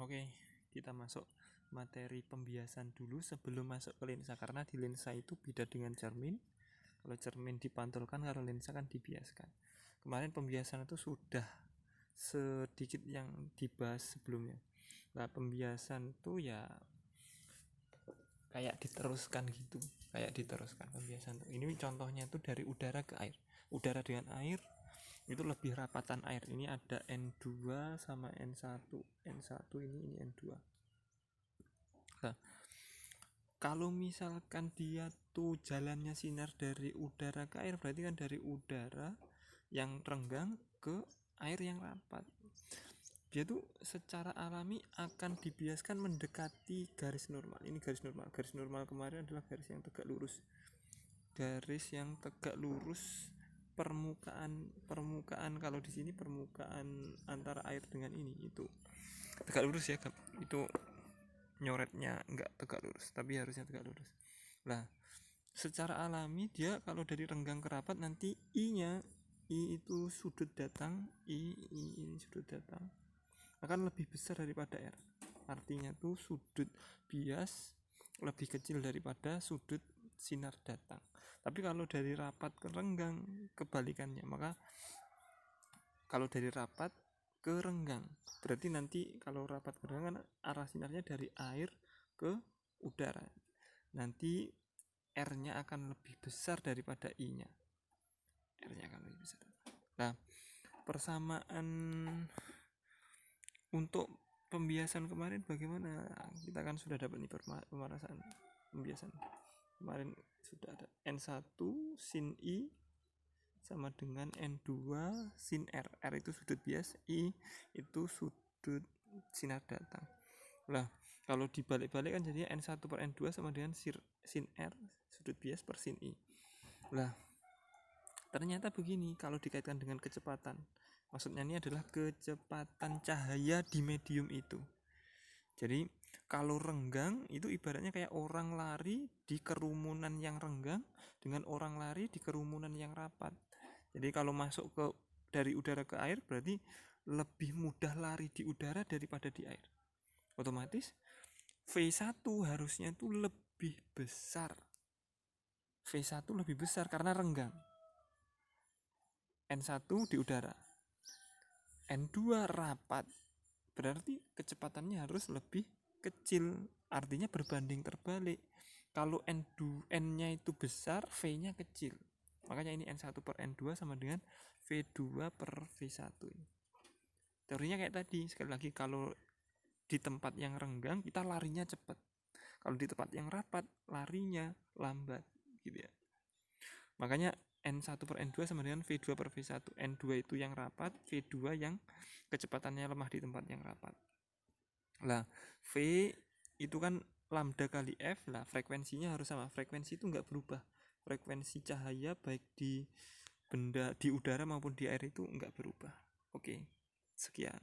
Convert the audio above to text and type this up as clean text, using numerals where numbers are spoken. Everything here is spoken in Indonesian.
Oke, kita masuk materi pembiasan dulu sebelum masuk ke lensa, karena di lensa itu beda dengan cermin. Kalau cermin dipantulkan, kalau lensa kan dibiaskan. Kemarin pembiasan itu sudah sedikit yang dibahas sebelumnya. Nah, pembiasan tuh ya kayak diteruskan gitu, pembiasan tuh. Ini contohnya tuh dari udara ke air. Udara dengan air itu lebih rapatan air. Ini ada N2 sama N1. N1 ini N2. Nah, kalau misalkan dia tuh jalannya sinar dari udara ke air, berarti kan dari udara yang renggang ke air yang rapat. Dia tuh secara alami akan dibiaskan mendekati garis normal. Ini garis normal. Garis normal kemarin adalah garis yang tegak lurus. Garis yang tegak lurus permukaan kalau di sini permukaan antara air dengan ini itu tegak lurus ya, itu nyoretnya enggak tegak lurus, tapi harusnya tegak lurus. Nah, secara alami dia kalau dari renggang ke rapat nanti I itu sudut datang, ini sudut datang akan lebih besar daripada R. Artinya tuh sudut bias lebih kecil daripada sudut sinar datang. Tapi kalau dari rapat ke renggang kebalikannya, maka kalau dari rapat ke renggang, berarti nanti kalau rapat ke renggang arah sinarnya dari air ke udara. Nanti R-nya akan lebih besar daripada I-nya. R-nya akan lebih besar. Nah, persamaan untuk pembiasan kemarin bagaimana? Kita kan sudah dapat nih pemanasan pembiasan. Kemarin sudah ada N1 sin I sama dengan N2 sin R. R itu sudut bias, I itu sudut sinar datang. Lah, kalau dibalik-balik kan jadinya N1 per N2 sama dengan sin R sudut bias per sin I. Lah, ternyata begini kalau dikaitkan dengan kecepatan. Maksudnya ini adalah kecepatan cahaya di medium itu. Jadi kalau renggang itu ibaratnya kayak orang lari di kerumunan yang renggang dengan orang lari di kerumunan yang rapat. Jadi kalau masuk ke dari udara ke air berarti lebih mudah lari di udara daripada di air. Otomatis V1 harusnya itu lebih besar. V1 lebih besar karena renggang. N1 di udara. N2 rapat. Berarti kecepatannya harus lebih kecil. Artinya berbanding terbalik. Kalau N-nya itu besar, V-nya kecil. Makanya ini N1 per N2 sama dengan V2 per V1. Teorinya kayak tadi. Sekali lagi, kalau di tempat yang renggang, kita larinya cepat. Kalau di tempat yang rapat, larinya lambat. Gitu ya. Makanya N1 per N2 sama dengan V2 per V1. N2 itu yang rapat, V2 yang kecepatannya lemah di tempat yang rapat. Lah, V itu kan lambda kali F. Lah, frekuensinya harus sama. Frekuensi itu nggak berubah. Frekuensi cahaya baik di benda di udara maupun di air itu nggak berubah. Oke, sekian.